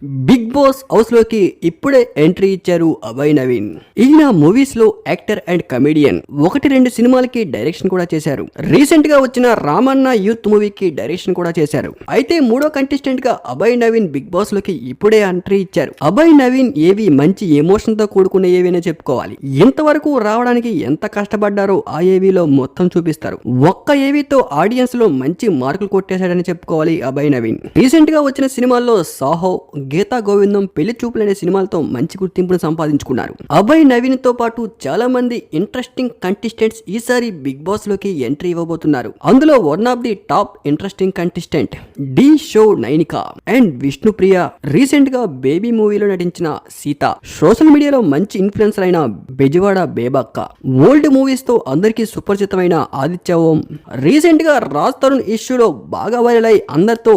Big boss house లోకి ఇప్పుడే entry ఇచ్చారు అభయ్ నవీన్. ఈయన మూవీస్ లో యాక్టర్ అండ్ కమెడియన్. 1-2 సినిమాలకి డైరెక్షన్ కూడా చేశారు. రీసెంట్ గా వచ్చిన రామన్న యూత్ మూవీకి డైరెక్షన్ కూడా చేశారు. అయితే మూడో కంటెస్టెంట్ గా అభయ్ నవీన్ బిగ్ బాస్ లోకి ఇప్పుడే ఎంట్రీ ఇచ్చారు. అభయ్ నవీన్ ఏవి మంచి ఎమోషన్ తో కూడుకున్న ఏవీనే చెప్పుకోవాలి. ఇంతవరకు రావడానికి ఎంత కష్టపడ్డారో ఆ ఏవీలో మొత్తం చూపిస్తారు. ఒక్క ఏవీతో ఆడియన్స్ లో మంచి మార్కులు కొట్టేశాడని చెప్పుకోవాలి అభయ్ నవీన్. రీసెంట్ గా వచ్చిన సినిమాల్లో సాహో, గీతా గోవిందం, పెళ్లి చూపులనే సినిమాలతో మంచి గుర్తింపును సంపాదించుకున్నారు. అభయ్ నవీన్ తో పాటు చాలా మంది ఇంట్రెస్టింగ్ కంటెస్టెంట్స్ ఈసారి బిగ్ బాస్ లోకి ఎంట్రీ ఇవ్వబోతున్నారు. అందులో one of the top interesting contestant the show Nainika and Vishnupriya. Recent గా బేబీ మూవీలో నటించిన సీత, సోషల్ మీడియాలో మంచి ఇన్ఫ్లుయెన్సర్ అయిన బెజవాడ బేబక్క, ఓల్డ్ మూవీస్ తో అందరికీ సుపరిచితమైన ఆదిత్య ఓం, రీసెంట్ గా రాజ్ తరుణ్ ఇష్యూలో బాగా వైరల్ అయి అందరితో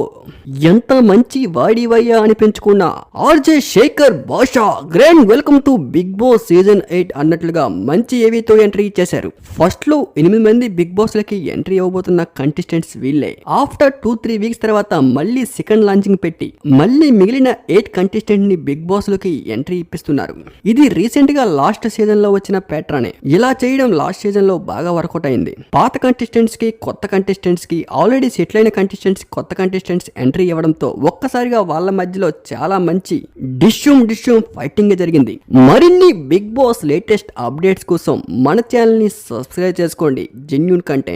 ఎంత మంచి వాడివయ్యా అనిపించుకున్న RJ Shekhar Basha grand welcome to Bigg Boss season 8 అన్నట్లుగా మంచి ఏవీతో ఎంట్రీ ఇచ్చేశారు. ఫస్ట్ లో 8 మంది బిగ్ బాస్ లకి ఎంట్రీ అవ్వబోతున్న కంటెస్టెంట్స్ వీళ్ళే. ఆఫ్టర్ 2-3 వీక్స్ తర్వాత మళ్ళీ సెకండ్ లాంచింగ్ పెట్టి మళ్ళీ మిగిలిన 8 కంటెస్టెంట్ ని బిగ్ బాస్ లోకి ఎంట్రీ ఇప్పిస్తున్నారు. ఇది రీసెంట్ గా లాస్ట్ సీజన్ లో వచ్చిన ప్యాటర్నే. ఇలా చేయడం లాస్ట్ సీజన్ లో బాగా వర్కౌట్ అయింది. పాత కంటెస్టెంట్స్ కి, కొత్త కంటెస్టెంట్స్ కి, ఆల్రెడీ సెటిల్ అయిన కంటెస్టెంట్స్, కొత్త కంటెస్టెంట్స్ ఎంట్రీ ఇవ్వడంతో ఒక్కసారిగా వాళ్ళ మధ్యలో చాలా మంచి డిష్యూమ్ ఫైటింగ్ జరిగింది. మరిన్ని బిగ్ బాస్ లేటెస్ట్ అప్డేట్స్ కోసం మన ఛానల్ ని సబ్స్క్రైబ్ చేసుకోండి. Genuine content.